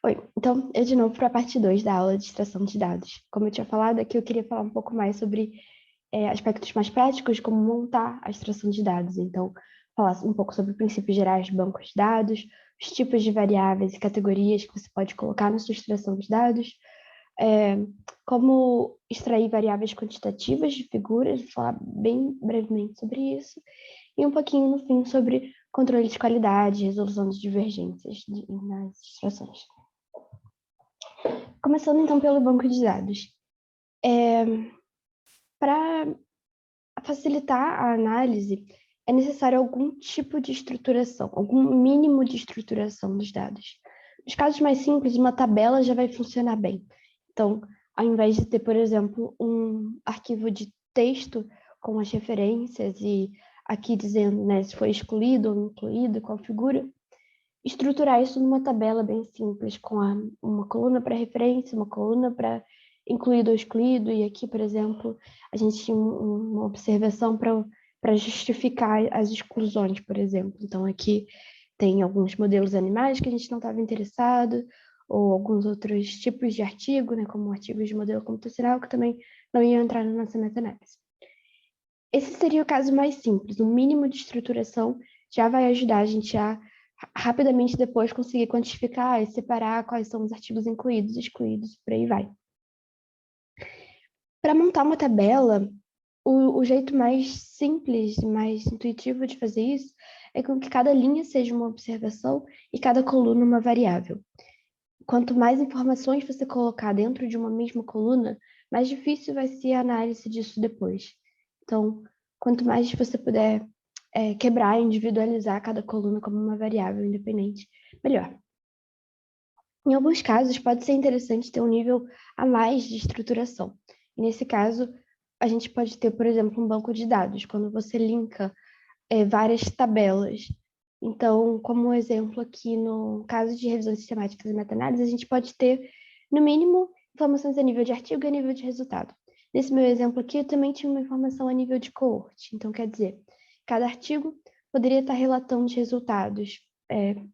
Oi, então, eu de novo para a parte 2 da aula de extração de dados. Como eu tinha falado, aqui eu queria falar um pouco mais sobre aspectos mais práticos, como montar a extração de dados. Então, falar um pouco sobre princípios gerais de bancos de dados, os tipos de variáveis e categorias que você pode colocar na sua extração de dados, é, como extrair variáveis quantitativas de figuras, vou falar bem brevemente sobre isso, e um pouquinho no fim sobre controle de qualidade, resolução de divergências nas extrações. Começando então pelo banco de dados. Para facilitar a análise, é necessário algum tipo de estruturação, algum mínimo de estruturação dos dados. Nos casos mais simples, uma tabela já vai funcionar bem. Então, ao invés de ter, por exemplo, um arquivo de texto com as referências e aqui dizendo, né, se foi excluído ou incluído, qual figura, estruturar isso numa tabela bem simples, com uma coluna para referência, uma coluna para incluído ou excluído, e aqui, por exemplo, a gente tinha uma observação para justificar as exclusões, por exemplo. Então, aqui tem alguns modelos animais que a gente não estava interessado, ou alguns outros tipos de artigo, né, como artigos de modelo computacional, que também não iam entrar na nossa meta-análise. Esse seria o caso mais simples, o mínimo de estruturação já vai ajudar a gente a rapidamente depois conseguir quantificar e separar quais são os artigos incluídos, excluídos, por aí vai. Para montar uma tabela, o jeito mais simples, mais intuitivo de fazer isso é com que cada linha seja uma observação e cada coluna uma variável. Quanto mais informações você colocar dentro de uma mesma coluna, mais difícil vai ser a análise disso depois. Então, quanto mais você puder quebrar e individualizar cada coluna como uma variável independente, melhor. Em alguns casos, pode ser interessante ter um nível a mais de estruturação. E nesse caso, a gente pode ter, por exemplo, um banco de dados, quando você linka várias tabelas. Então, como um exemplo aqui no caso de revisões sistemáticas e meta-análise, a gente pode ter, no mínimo, informações a nível de artigo e a nível de resultado. Nesse meu exemplo aqui, eu também tinha uma informação a nível de coorte. Então, quer dizer, cada artigo poderia estar relatando os resultados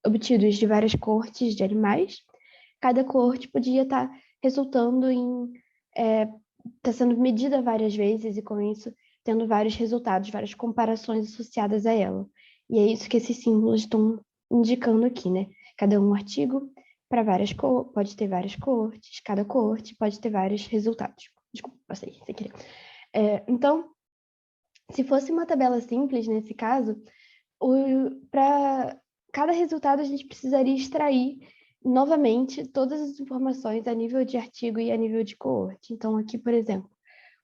obtidos de várias coortes de animais. Cada coorte podia estar resultando em está sendo medida várias vezes e com isso tendo vários resultados, várias comparações associadas a ela. E é isso que esses símbolos estão indicando aqui, né? Cada um artigo para várias pode ter várias coortes, cada coorte pode ter vários resultados. Desculpa, passei sem querer. Então, se fosse uma tabela simples nesse caso, para cada resultado a gente precisaria extrair novamente todas as informações a nível de artigo e a nível de coorte. Então, aqui, por exemplo,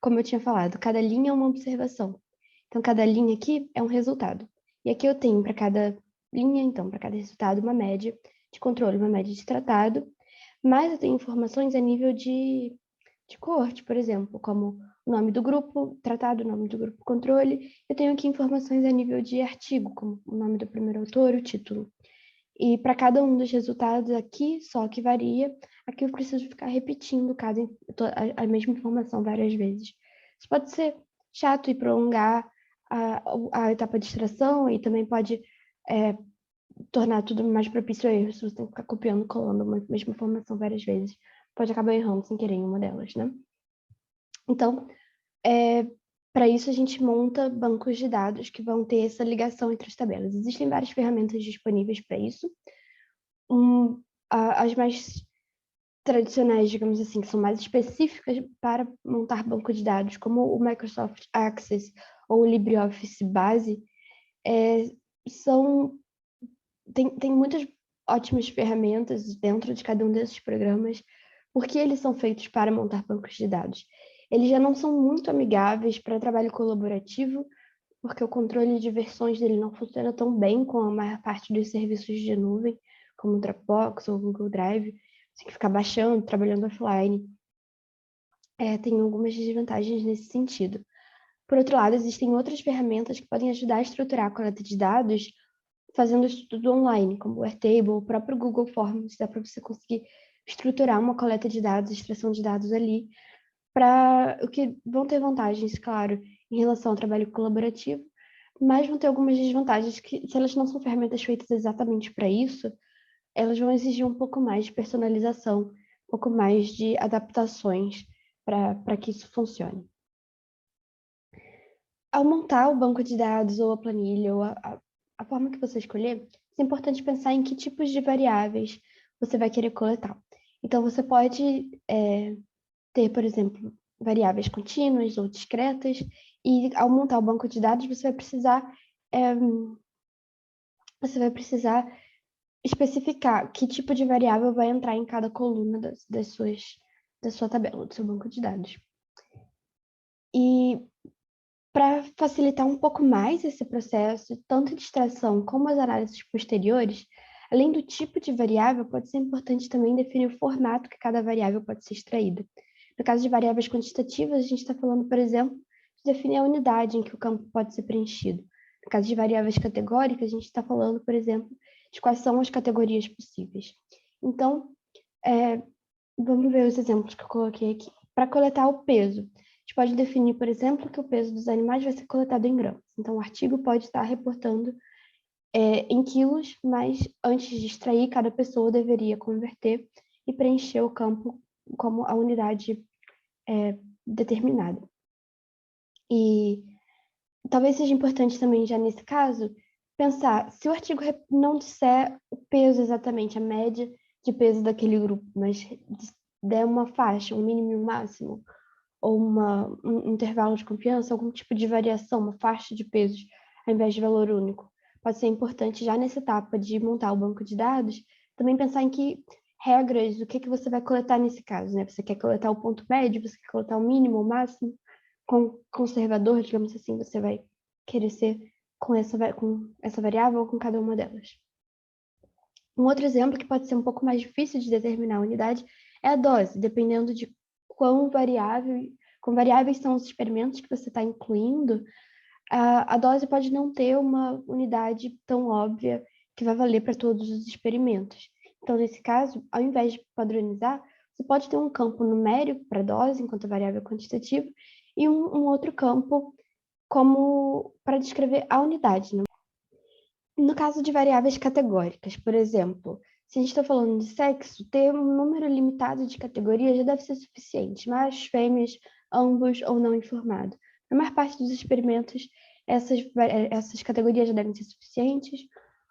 como eu tinha falado, cada linha é uma observação. Então, cada linha aqui é um resultado. E aqui eu tenho para cada linha, então, para cada resultado, uma média de controle, uma média de tratado, mas eu tenho informações a nível de coorte, por exemplo, como o nome do grupo tratado, o nome do grupo controle. Eu tenho aqui informações a nível de artigo, como o nome do primeiro autor, o título. E para cada um dos resultados aqui, só que varia, aqui eu preciso ficar repetindo a mesma informação várias vezes. Isso pode ser chato e prolongar a etapa de extração e também pode tornar tudo mais propício a erros, se você tem que ficar copiando e colando uma mesma informação várias vezes. Pode acabar errando sem querer em uma delas, né? Então, para isso a gente monta bancos de dados que vão ter essa ligação entre as tabelas. Existem várias ferramentas disponíveis para isso. As mais tradicionais, digamos assim, que são mais específicas para montar banco de dados, como o Microsoft Access ou o LibreOffice Base, tem muitas ótimas ferramentas dentro de cada um desses programas, porque eles são feitos para montar bancos de dados. Eles já não são muito amigáveis para trabalho colaborativo, porque o controle de versões dele não funciona tão bem com a maior parte dos serviços de nuvem, como o Dropbox ou o Google Drive. Você tem que ficar baixando, trabalhando offline. Tem algumas desvantagens nesse sentido. Por outro lado, existem outras ferramentas que podem ajudar a estruturar a coleta de dados fazendo isso tudo online, como o Airtable, o próprio Google Forms, dá para você conseguir estruturar uma coleta de dados, extração de dados ali, para o que vão ter vantagens, claro, em relação ao trabalho colaborativo, mas vão ter algumas desvantagens que, se elas não são ferramentas feitas exatamente para isso, elas vão exigir um pouco mais de personalização, um pouco mais de adaptações para que isso funcione. Ao montar o banco de dados ou a planilha ou a forma que você escolher, é importante pensar em que tipos de variáveis você vai querer coletar. Então, você pode ter, por exemplo, variáveis contínuas ou discretas, e ao montar o banco de dados, você vai precisar especificar que tipo de variável vai entrar em cada coluna da sua tabela, do seu banco de dados. E para facilitar um pouco mais esse processo, tanto de extração como as análises posteriores, além do tipo de variável, pode ser importante também definir o formato que cada variável pode ser extraída. No caso de variáveis quantitativas, a gente está falando, por exemplo, de definir a unidade em que o campo pode ser preenchido. No caso de variáveis categóricas, a gente está falando, por exemplo, de quais são as categorias possíveis. Então, vamos ver os exemplos que eu coloquei aqui. Para coletar o peso, a gente pode definir, por exemplo, que o peso dos animais vai ser coletado em gramas. Então, o artigo pode estar reportando em quilos, mas antes de extrair, cada pessoa deveria converter e preencher o campo como a unidade determinada. E talvez seja importante também, já nesse caso, pensar, se o artigo não disser o peso exatamente, a média de peso daquele grupo, mas der uma faixa, um mínimo e um máximo, ou um intervalo de confiança, algum tipo de variação, uma faixa de pesos, ao invés de valor único. Pode ser importante, já nessa etapa de montar o banco de dados, também pensar em que regras, o que você vai coletar nesse caso, né? Você quer coletar o ponto médio, você quer coletar o mínimo, o máximo? Conservador, digamos assim, você vai querer ser com essa variável ou com cada uma delas. Um outro exemplo que pode ser um pouco mais difícil de determinar a unidade é a dose, dependendo de quão variáveis são os experimentos que você está incluindo, a dose pode não ter uma unidade tão óbvia que vai valer para todos os experimentos. Então, nesse caso, ao invés de padronizar, você pode ter um campo numérico para dose, enquanto variável quantitativa, e um outro campo como para descrever a unidade. No caso de variáveis categóricas, por exemplo, se a gente está falando de sexo, ter um número limitado de categorias já deve ser suficiente, machos, fêmeas, ambos ou não informado. Na maior parte dos experimentos, essas categorias já devem ser suficientes,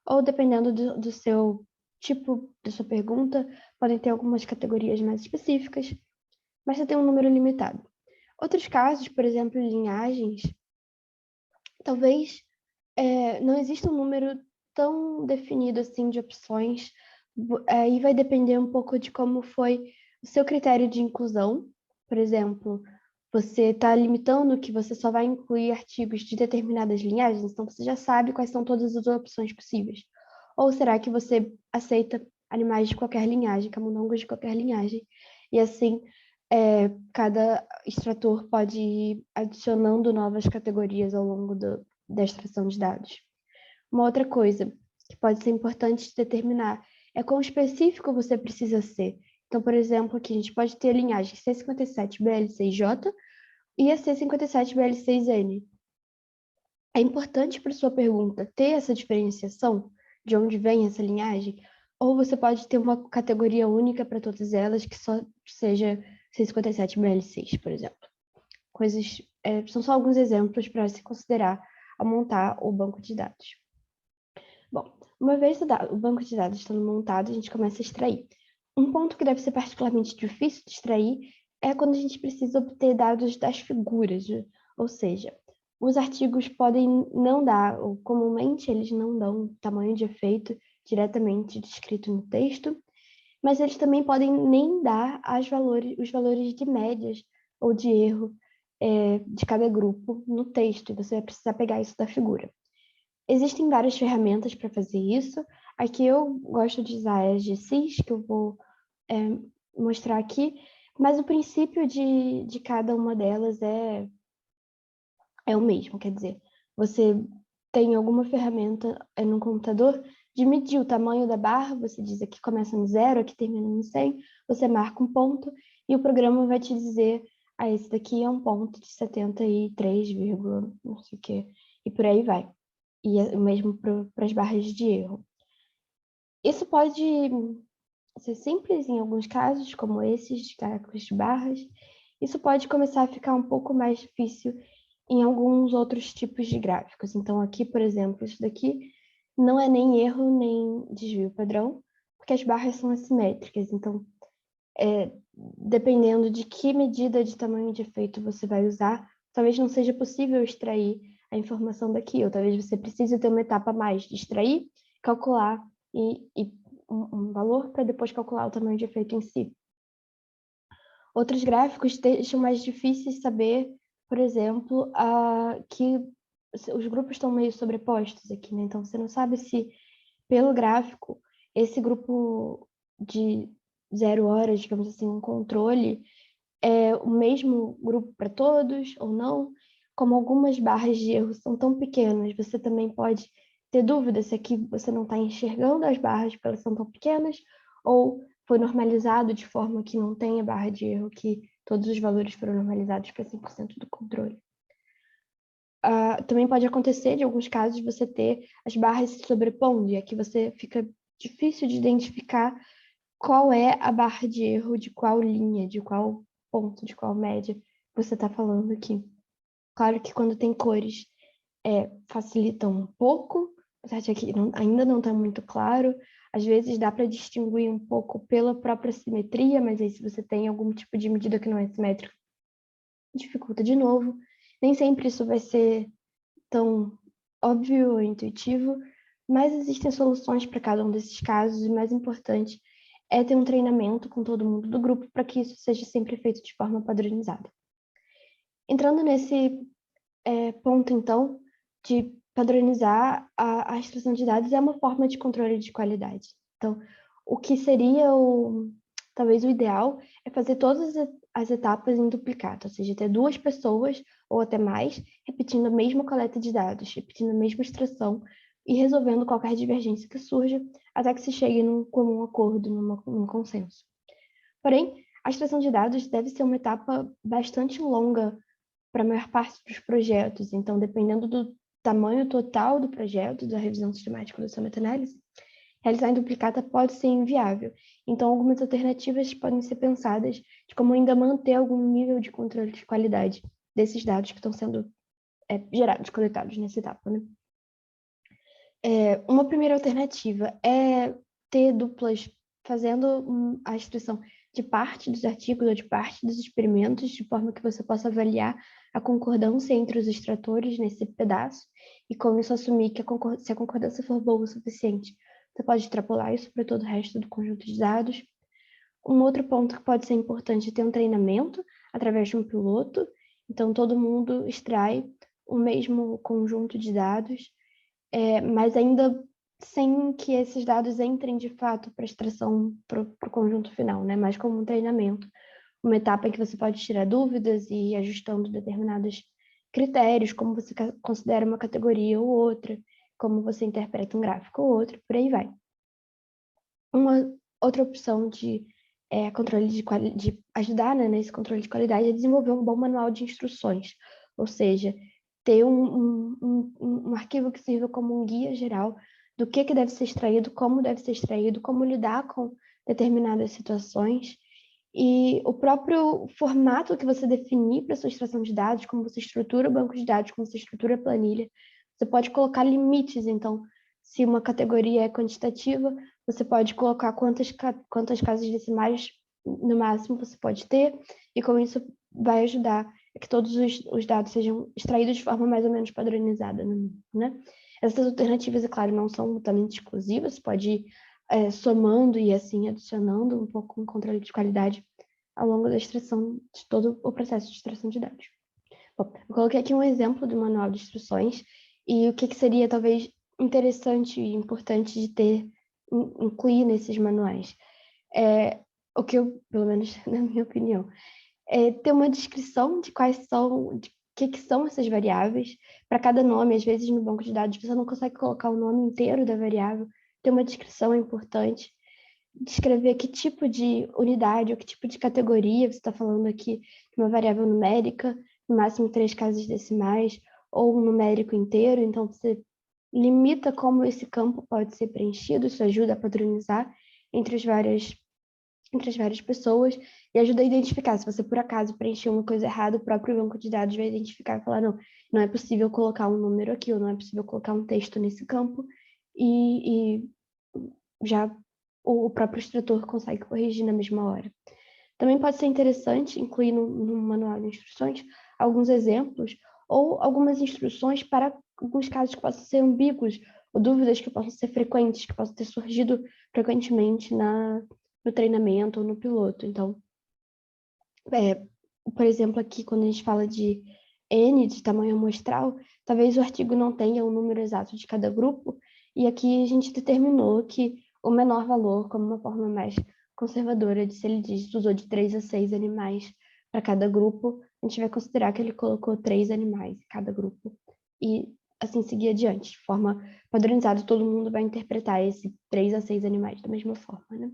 ou dependendo do seu tipo, da sua pergunta, podem ter algumas categorias mais específicas, mas você tem um número limitado. Outros casos, por exemplo, linhagens, talvez não existe um número tão definido assim de opções, aí vai depender um pouco de como foi o seu critério de inclusão. Por exemplo, você está limitando que você só vai incluir artigos de determinadas linhagens, então você já sabe quais são todas as opções possíveis. Ou será que você aceita animais de qualquer linhagem, camundongos de qualquer linhagem, e assim cada extrator pode ir adicionando novas categorias ao longo da extração de dados. Uma outra coisa que pode ser importante determinar é quão específico você precisa ser. Então, por exemplo, aqui a gente pode ter a linhagem C57BL6J e a C57BL6N. É importante para sua pergunta ter essa diferenciação de onde vem essa linhagem, ou você pode ter uma categoria única para todas elas que só seja C57BL6, por exemplo. São só alguns exemplos para se considerar ao montar o banco de dados. Bom, uma vez o banco de dados estando montado, a gente começa a extrair. Um ponto que deve ser particularmente difícil de extrair é quando a gente precisa obter dados das figuras, né? Ou seja, os artigos podem não dar, ou comumente eles não dão tamanho de efeito diretamente descrito no texto, mas eles também podem nem dar os valores de médias ou de erro de cada grupo no texto, e você vai precisar pegar isso da figura. Existem várias ferramentas para fazer isso. Aqui eu gosto de usar a GSys, que eu vou mostrar aqui, mas o princípio de cada uma delas é o mesmo, quer dizer, você tem alguma ferramenta no computador de medir o tamanho da barra, você diz aqui começa no 0, aqui termina no 100, você marca um ponto e o programa vai te dizer, esse daqui é um ponto de 73, não sei o quê, e por aí vai. E é o mesmo para as barras de erro. Isso pode ser simples em alguns casos, como esses de gráficos de barras. Isso pode começar a ficar um pouco mais difícil em alguns outros tipos de gráficos. Então, aqui, por exemplo, isso daqui não é nem erro, nem desvio padrão, porque as barras são assimétricas. Então, dependendo de que medida de tamanho de efeito você vai usar, talvez não seja possível extrair a informação daqui, ou talvez você precise ter uma etapa a mais de extrair, calcular e um valor para depois calcular o tamanho de efeito em si. Outros gráficos deixam mais difíceis saber, por exemplo, que os grupos estão meio sobrepostos aqui, né? Então, você não sabe se, pelo gráfico, esse grupo de 0 horas, digamos assim, um controle, é o mesmo grupo para todos ou não. Como algumas barras de erro são tão pequenas, você também pode ter dúvida se aqui você não está enxergando as barras porque elas são tão pequenas, ou foi normalizado de forma que não tenha barra de erro, que todos os valores foram normalizados para 100% do controle. Também pode acontecer, de alguns casos, você ter as barras se sobrepondo, e aqui você fica difícil de identificar qual é a barra de erro de qual linha, de qual ponto, de qual média você está falando aqui. Claro que quando tem cores, facilita um pouco, apesar de aqui ainda não está muito claro. Às vezes dá para distinguir um pouco pela própria simetria, mas aí se você tem algum tipo de medida que não é simétrica, dificulta de novo. Nem sempre isso vai ser tão óbvio ou intuitivo, mas existem soluções para cada um desses casos, e o mais importante é ter um treinamento com todo mundo do grupo para que isso seja sempre feito de forma padronizada. Entrando nesse ponto, então, de padronizar a extração de dados é uma forma de controle de qualidade. Então, o que seria talvez o ideal é fazer todas as etapas em duplicado, ou seja, ter 2 pessoas ou até mais repetindo a mesma coleta de dados, repetindo a mesma extração e resolvendo qualquer divergência que surja até que se chegue num comum acordo, num consenso. Porém, a extração de dados deve ser uma etapa bastante longa para a maior parte dos projetos. Então, dependendo do tamanho total do projeto, da revisão sistemática da sua meta-análise, realizar em duplicata pode ser inviável. Então, algumas alternativas podem ser pensadas de como ainda manter algum nível de controle de qualidade desses dados que estão sendo gerados, coletados nessa etapa, né? Uma primeira alternativa é ter duplas fazendo a extração de parte dos artigos ou de parte dos experimentos, de forma que você possa avaliar a concordância entre os extratores nesse pedaço, e com isso assumir que se a concordância for boa o suficiente, você pode extrapolar isso para todo o resto do conjunto de dados. Um outro ponto que pode ser importante é ter um treinamento através de um piloto, então todo mundo extrai o mesmo conjunto de dados, mas ainda sem que esses dados entrem de fato para extração para o conjunto final, né? Mais como um treinamento, uma etapa em que você pode tirar dúvidas e ir ajustando determinados critérios, como você considera uma categoria ou outra, como você interpreta um gráfico ou outro, por aí vai. Uma outra opção de controle de ajudar, né, nesse controle de qualidade é desenvolver um bom manual de instruções, ou seja, ter um arquivo que sirva como um guia geral do que deve ser extraído, como lidar com determinadas situações, e o próprio formato que você definir para sua extração de dados, como você estrutura o banco de dados, como você estrutura a planilha, você pode colocar limites. Então, se uma categoria é quantitativa, você pode colocar quantas casas decimais no máximo você pode ter, e com isso vai ajudar a que todos os dados sejam extraídos de forma mais ou menos padronizada, né? Essas alternativas, é claro, não são totalmente exclusivas, pode ir somando e assim adicionando um pouco um controle de qualidade ao longo da extração de todo o processo de extração de dados. Bom, eu coloquei aqui um exemplo do manual de instruções e o que seria talvez interessante e importante de incluir nesses manuais. O que eu, pelo menos na minha opinião, ter uma descrição de de que são essas variáveis. Para cada nome, às vezes no banco de dados você não consegue colocar o nome inteiro da variável, ter uma descrição é importante. Descrever que tipo de unidade ou que tipo de categoria você está falando aqui, de uma variável numérica, no máximo 3 casas decimais, ou um numérico inteiro. Então, você limita como esse campo pode ser preenchido, isso ajuda a padronizar entre as várias pessoas e ajuda a identificar. Se você, por acaso, preencheu uma coisa errada, o próprio banco de dados vai identificar e falar, não, não é possível colocar um número aqui, ou não é possível colocar um texto nesse campo, e já o próprio instrutor consegue corrigir na mesma hora. Também pode ser interessante incluir no manual de instruções alguns exemplos ou algumas instruções para alguns casos que possam ser ambíguos, ou dúvidas que possam ser frequentes, que possam ter surgido frequentemente no treinamento ou no piloto. Então, por exemplo, aqui quando a gente fala de N, de tamanho amostral, talvez o artigo não tenha o número exato de cada grupo, e aqui a gente determinou que o menor valor, como uma forma mais conservadora de ser ele dígitos, ou de 3 a 6 animais para cada grupo, a gente vai considerar que ele colocou 3 animais em cada grupo. E assim seguir adiante, de forma padronizada, todo mundo vai interpretar esse 3 a 6 animais da mesma forma, né?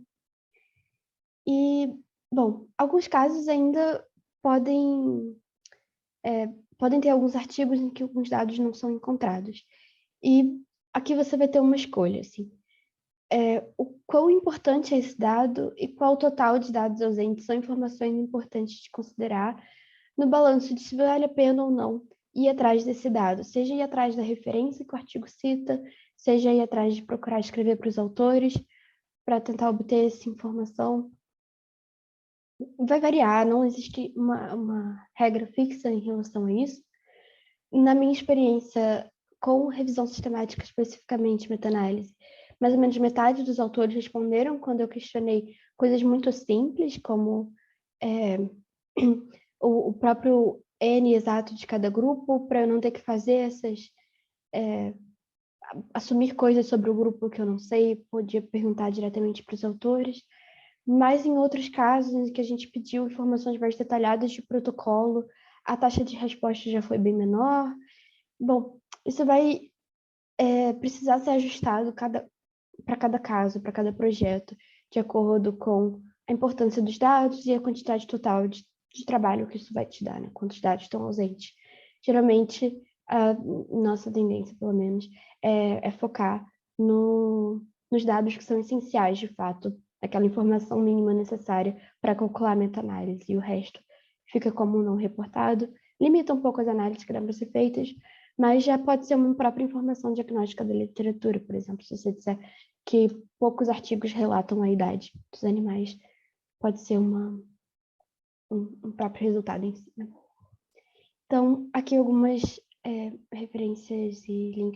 E, bom, alguns casos ainda podem, podem ter alguns artigos em que alguns dados não são encontrados. E aqui você vai ter uma escolha, assim. O quão importante é esse dado e qual o total de dados ausentes são informações importantes de considerar no balanço de se vale a pena ou não ir atrás desse dado, seja ir atrás da referência que o artigo cita, seja ir atrás de procurar escrever para os autores para tentar obter essa informação. Vai variar, não existe uma regra fixa em relação a isso. Na minha experiência com revisão sistemática, especificamente meta-análise, mais ou menos metade dos autores responderam quando eu questionei coisas muito simples, como o próprio N exato de cada grupo, para eu não ter que fazer assumir coisas sobre o grupo que eu não sei, podia perguntar diretamente para os autores. Mas em outros casos em que a gente pediu informações mais detalhadas de protocolo, a taxa de resposta já foi bem menor. Bom, isso vai precisar ser ajustado para cada caso, para cada projeto, de acordo com a importância dos dados e a quantidade total de trabalho que isso vai te dar, né? Quantos dados estão ausentes. Geralmente, a nossa tendência, pelo menos, é focar nos dados que são essenciais, de fato, aquela informação mínima necessária para calcular a meta-análise, e o resto fica como não reportado, limita um pouco as análises que dão para ser feitas, mas já pode ser uma própria informação diagnóstica da literatura, por exemplo, se você disser que poucos artigos relatam a idade dos animais, pode ser um próprio resultado em si, né? Então, aqui algumas referências e links